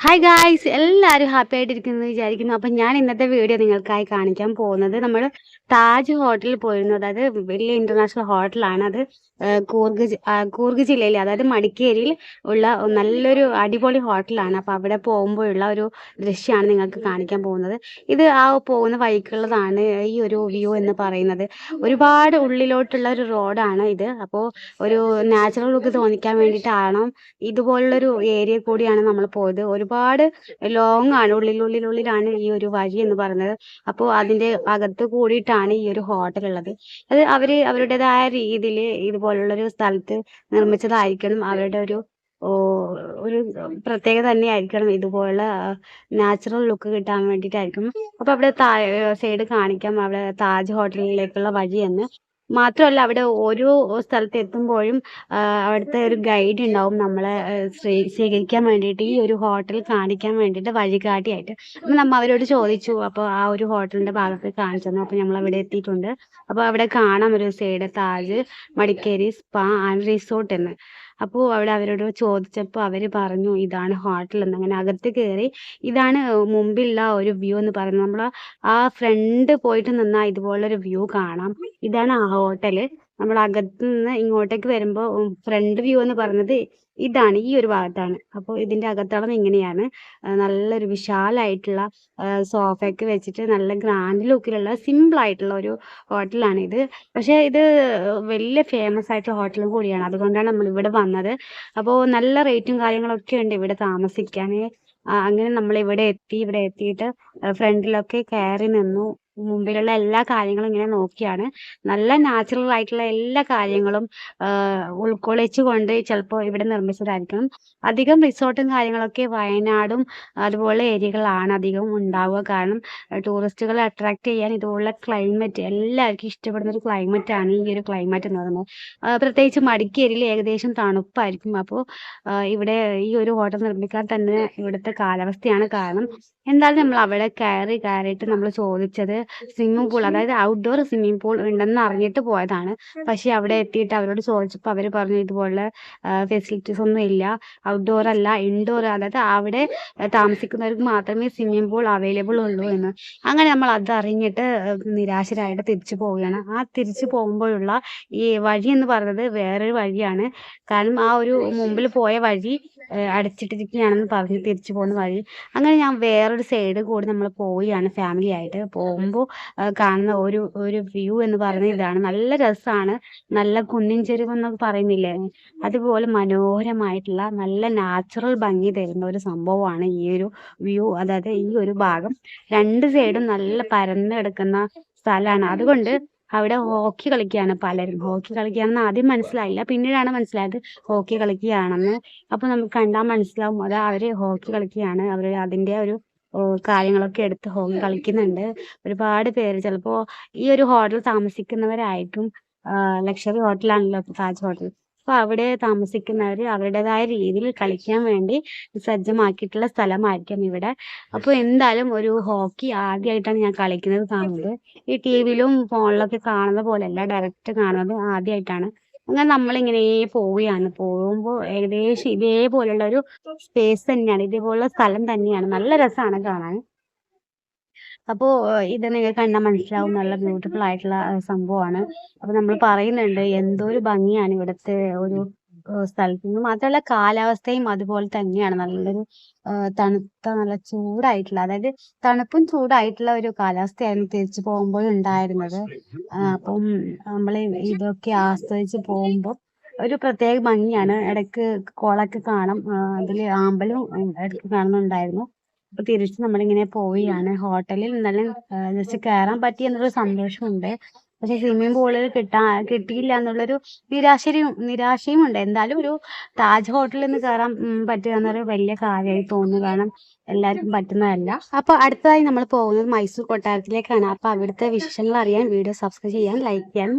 Hi guys, എല്ലാവരും happy ആയിട്ടിരിക്കുന്നു വിചാരിക്കുന്നു. അപ്പം ഞാൻ ഇന്നത്തെ വീഡിയോ നിങ്ങൾക്കായി കാണിക്കാൻ പോകുന്നത് നമ്മൾ താജ് ഹോട്ടലിൽ പോയിരുന്നു. അതായത് വലിയ ഇന്റർനാഷണൽ ഹോട്ടലാണ് അത്. കൂർഗ് ജില്ലയിൽ, അതായത് മടിക്കേരിയിൽ ഉള്ള നല്ലൊരു അടിപൊളി ഹോട്ടലാണ്. അപ്പോൾ അവിടെ പോകുമ്പോഴുള്ള ഒരു ദൃശ്യമാണ് നിങ്ങൾക്ക് കാണിക്കാൻ പോകുന്നത്. ഇത് ആ പോകുന്ന വഴിക്കുള്ളതാണ് ഈ ഒരു വ്യൂ എന്ന് പറയുന്നത്. ഒരുപാട് ഉള്ളിലോട്ടുള്ള ഒരു റോഡാണ് ഇത്. അപ്പോൾ ഒരു നാച്ചുറൽ ലുക്ക് തോന്നിക്കാൻ വേണ്ടിയിട്ടാണ് ഇതുപോലുള്ളൊരു ഏരിയ കൂടിയാണ് നമ്മൾ പോയത്. ഒരുപാട് ലോങ് ആണ്, ഉള്ളിലാണ് ഈ ഒരു വഴി എന്ന് പറയുന്നത്. അപ്പോൾ അതിന്റെ അകത്ത് കൂടിയിട്ടാണ് ഈ ഒരു ഹോട്ടൽ ഉള്ളത്. അത് അവരുടേതായ രീതിയിൽ ഇതുപോലുള്ളൊരു സ്ഥലത്ത് നിർമ്മിച്ചതായിരിക്കണം. അവരുടെ ഓ ഒരു പ്രത്യേകത തന്നെയായിരിക്കണം. ഇതുപോലുള്ള നാച്ചുറൽ ലുക്ക് കിട്ടാൻ വേണ്ടിയിട്ടായിരിക്കും. അപ്പോൾ അവിടെ സൈഡ് കാണിക്കാം അവിടെ താജ് ഹോട്ടലിലേക്കുള്ള വഴിയെന്ന്. മാത്രമല്ല അവിടെ ഓരോ സ്ഥലത്ത് എത്തുമ്പോഴും അവിടുത്തെ ഒരു ഗൈഡ് ഉണ്ടാവും നമ്മളെ സ്വീകരിക്കാൻ വേണ്ടിയിട്ട്, ഈ ഒരു ഹോട്ടൽ കാണിക്കാൻ വേണ്ടിയിട്ട് വഴികാട്ടിയായിട്ട്. അപ്പം നമ്മൾ അവരോട് ചോദിച്ചു. അപ്പോൾ ആ ഒരു ഹോട്ടലിന്റെ ഭാഗത്ത് കാണിച്ചു തന്നു. അപ്പോൾ നമ്മൾ അവിടെ എത്തിയിട്ടുണ്ട്. അപ്പോൾ അവിടെ കാണാം ഒരു side Taj Madikeri spa and resort എന്ന്. അപ്പോൾ അവിടെ അവരോട് ചോദിച്ചപ്പോൾ അവർ പറഞ്ഞു ഇതാണ് ഹോട്ടൽ എന്ന്. അങ്ങനെ അകത്ത് കയറി ഇതാണ് മുമ്പിലുള്ള ഒരു വ്യൂ എന്ന് പറയുന്നത്. നമ്മൾ ആ ഫ്രണ്ട് പോയിട്ട് നിന്നാൽ ഇതുപോലൊരു വ്യൂ കാണാം. ഇതാണ് ആ ഹോട്ടല്. നമ്മൾ അകത്ത് നിന്ന് ഇങ്ങോട്ടേക്ക് വരുമ്പോൾ ഫ്രണ്ട് വ്യൂ എന്ന് പറയുന്നത് ഇതാണ്, ഈ ഒരു ഭാഗത്താണ്. അപ്പോൾ ഇതിന്റെ അകത്തളം ഇങ്ങനെയാണ്. നല്ലൊരു വിശാലമായിട്ടുള്ള സോഫയൊക്കെ വെച്ചിട്ട് നല്ല ഗ്രാൻഡ് ലുക്കിലുള്ള സിമ്പിൾ ആയിട്ടുള്ള ഒരു ഹോട്ടലാണ് ഇത്. പക്ഷേ ഇത് വലിയ ഫേമസ് ആയിട്ടുള്ള ഹോട്ടലും കൂടിയാണ്. അതുകൊണ്ടാണ് നമ്മൾ ഇവിടെ വന്നത്. അപ്പോൾ നല്ല റേറ്റും കാര്യങ്ങളൊക്കെ ഉണ്ട് ഇവിടെ താമസിക്കാൻ. അങ്ങനെ നമ്മൾ ഇവിടെ എത്തി. ഇവിടെ എത്തിയിട്ട് ഫ്രണ്ടിലൊക്കെ കയറി നിന്നു. മുമ്പിലുള്ള എല്ലാ കാര്യങ്ങളും ഇങ്ങനെ നോക്കിയാണ്. നല്ല നാച്ചുറൽ ആയിട്ടുള്ള എല്ലാ കാര്യങ്ങളും ഉൾക്കൊള്ളിച്ചുകൊണ്ട് ചിലപ്പോൾ ഇവിടെ നിർമ്മിച്ചതായിരിക്കണം. അധികം റിസോർട്ടും കാര്യങ്ങളൊക്കെ വയനാടും അതുപോലെ ഏരിയകളാണ് അധികം ഉണ്ടാവുക. കാരണം ടൂറിസ്റ്റുകളെ അട്രാക്ട് ചെയ്യാൻ ഇതുപോലുള്ള ക്ലൈമറ്റ് എല്ലാവർക്കും ഇഷ്ടപ്പെടുന്ന ഒരു ക്ലൈമറ്റ് ആണ് ഈ ഒരു ക്ലൈമറ്റ് എന്ന് പറയുന്നത്. പ്രത്യേകിച്ച് മടിക്കേരിയിൽ ഏകദേശം തണുപ്പായിരിക്കും. അപ്പോൾ ഇവിടെ ഈ ഒരു ഹോട്ടൽ നിർമ്മിക്കാൻ തന്നെ ഇവിടുത്തെ കാലാവസ്ഥയാണ് കാരണം. എന്തായാലും നമ്മൾ അവിടെ കയറിയിട്ട് നമ്മൾ ചോദിച്ചത് സ്വിമ്മിംഗ് പൂൾ, അതായത് ഔട്ട്ഡോർ സ്വിമ്മിംഗ് പൂൾ ഉണ്ടെന്ന് അറിഞ്ഞിട്ട് പോയതാണ്. പക്ഷെ അവിടെ എത്തിയിട്ട് അവരോട് ചോദിച്ചപ്പോൾ അവർ പറഞ്ഞു ഇതുപോലെ ഫെസിലിറ്റീസ് ഒന്നും ഇല്ല, ഔട്ട്ഡോർ അല്ല ഇൻഡോർ, അതായത് അവിടെ താമസിക്കുന്നവർക്ക് മാത്രമേ സ്വിമ്മിംഗ് പൂൾ അവൈലബിൾ ഉള്ളൂ എന്ന്. അങ്ങനെ നമ്മൾ അത് അറിഞ്ഞിട്ട് നിരാശരായിട്ട് തിരിച്ചു പോവുകയാണ്. ആ തിരിച്ചു പോകുമ്പോഴുള്ള ഈ വഴി എന്ന് പറയുന്നത് വേറൊരു വഴിയാണ്. കാരണം ആ ഒരു മുമ്പിൽ പോയ വഴി അടച്ചിട്ടിരിക്കുകയാണെന്ന് പറഞ്ഞ് തിരിച്ചു പോകുന്ന വഴി. അങ്ങനെ ഞാൻ വേറൊരു സൈഡ് കൂടി നമ്മൾ പോവുകയാണ് ഫാമിലി ആയിട്ട്. പോകുമ്പോൾ കാണുന്ന ഒരു വ്യൂ എന്ന് പറയുന്നത് ഇതാണ്. നല്ല രസമാണ്. നല്ല കുന്നിൻ ചെരുവ് എന്നൊക്കെ പറയുന്നില്ലേ, അതുപോലെ മനോഹരമായിട്ടുള്ള നല്ല നാച്ചുറൽ ഭംഗി തരുന്ന ഒരു സംഭവമാണ് ഈ ഒരു വ്യൂ. അതായത് ഈ ഒരു ഭാഗം രണ്ട് സൈഡും നല്ല പരന്ന് കിടക്കുന്ന സ്ഥലമാണ്. അതുകൊണ്ട് അവിടെ ഹോക്കി കളിക്കുകയാണ് പലരും. ഹോക്കി കളിക്കുകയാണെന്ന് ആദ്യം മനസ്സിലായില്ല, പിന്നീടാണ് മനസ്സിലായത് ഹോക്കി കളിക്കുകയാണെന്ന്. അപ്പോൾ നമുക്ക് കണ്ടാൽ മനസ്സിലാവും അത് അവർ ഹോക്കി കളിക്കുകയാണ്. അവർ അതിൻ്റെ ഒരു കാര്യങ്ങളൊക്കെ എടുത്ത് ഹോക്കി കളിക്കുന്നുണ്ട്. ഒരുപാട് പേര് ചിലപ്പോൾ ഈ ഒരു ഹോട്ടൽ താമസിക്കുന്നവരായിരിക്കും. ലക്ഷറി ഹോട്ടലാണല്ലോ താജ് ഹോട്ടൽ. അപ്പോൾ അവിടെ താമസിക്കുന്നവർ അവരുടേതായ രീതിയിൽ കളിക്കാൻ വേണ്ടി സജ്ജമാക്കിയിട്ടുള്ള സ്ഥലമായിരിക്കും ഇവിടെ. അപ്പോൾ എന്തായാലും ഒരു ഹോക്കി ആദ്യമായിട്ടാണ് ഞാൻ കളിക്കുന്നത് കാണുന്നത്. ഈ ടി വിയിലും ഫോണിലൊക്കെ കാണുന്ന പോലെയല്ല, ഡയറക്റ്റ് കാണുന്നത് ആദ്യമായിട്ടാണ്. അങ്ങനെ നമ്മളിങ്ങനെ പോവുകയാണ്. പോകുമ്പോൾ ഏകദേശം ഇതേപോലുള്ള ഒരു സ്പേസ് തന്നെയാണ്, ഇതേപോലുള്ള സ്ഥലം തന്നെയാണ്. നല്ല രസമാണ് കാണാൻ. അപ്പോൾ ഇത് നിങ്ങൾക്ക് കണ്ടാൽ മനസ്സിലാവും നല്ല ബ്യൂട്ടിഫുൾ ആയിട്ടുള്ള സംഭവമാണ്. അപ്പോൾ നമ്മൾ പറയുന്നുണ്ട് എന്തൊരു ഭംഗിയാണ് ഇവിടുത്തെ ഒരു സ്ഥലത്തിന്. മാത്രമല്ല കാലാവസ്ഥയും അതുപോലെ തന്നെയാണ്. നല്ലൊരു തണുത്ത നല്ല ചൂടായിട്ടുള്ള, അതായത് തണുപ്പും ചൂടായിട്ടുള്ള ഒരു കാലാവസ്ഥയായിരുന്നു തിരിച്ചു പോകുമ്പോൾ ഉണ്ടായിരുന്നത്. അപ്പം നമ്മൾ ഇതൊക്കെ ആസ്വദിച്ച് പോകുമ്പോൾ ഒരു പ്രത്യേക ഭംഗിയാണ്. ഇടയ്ക്ക് കുളമൊക്കെ കാണാം. അതിൽ ആമ്പലും ഇടയ്ക്ക് കാണുന്നുണ്ടായിരുന്നു. അപ്പൊ തിരിച്ച് നമ്മളിങ്ങനെ പോവുകയാണ്. ഹോട്ടലിൽ എന്നാലും ജസ്റ്റ് കയറാൻ പറ്റി എന്നൊരു സന്തോഷമുണ്ട്. പക്ഷെ സ്വിമ്മിംഗ് പൂളിൽ കിട്ടിയില്ല എന്നുള്ളൊരു നിരാശയും ഉണ്ട്. എന്തായാലും ഒരു താജ് ഹോട്ടലിൽ നിന്ന് കയറാൻ പറ്റുക എന്നൊരു വലിയ കാര്യമായി തോന്നുന്നു. കാരണം എല്ലാവർക്കും പറ്റുന്നതല്ല. അപ്പൊ അടുത്തതായി നമ്മൾ പോകുന്നത് മൈസൂർ കൊട്ടാരത്തിലേക്കാണ്. അപ്പൊ അവിടുത്തെ വിശേഷങ്ങൾ അറിയാൻ വീഡിയോ സബ്സ്ക്രൈബ് ചെയ്യാൻ, ലൈക്ക് ചെയ്യാൻ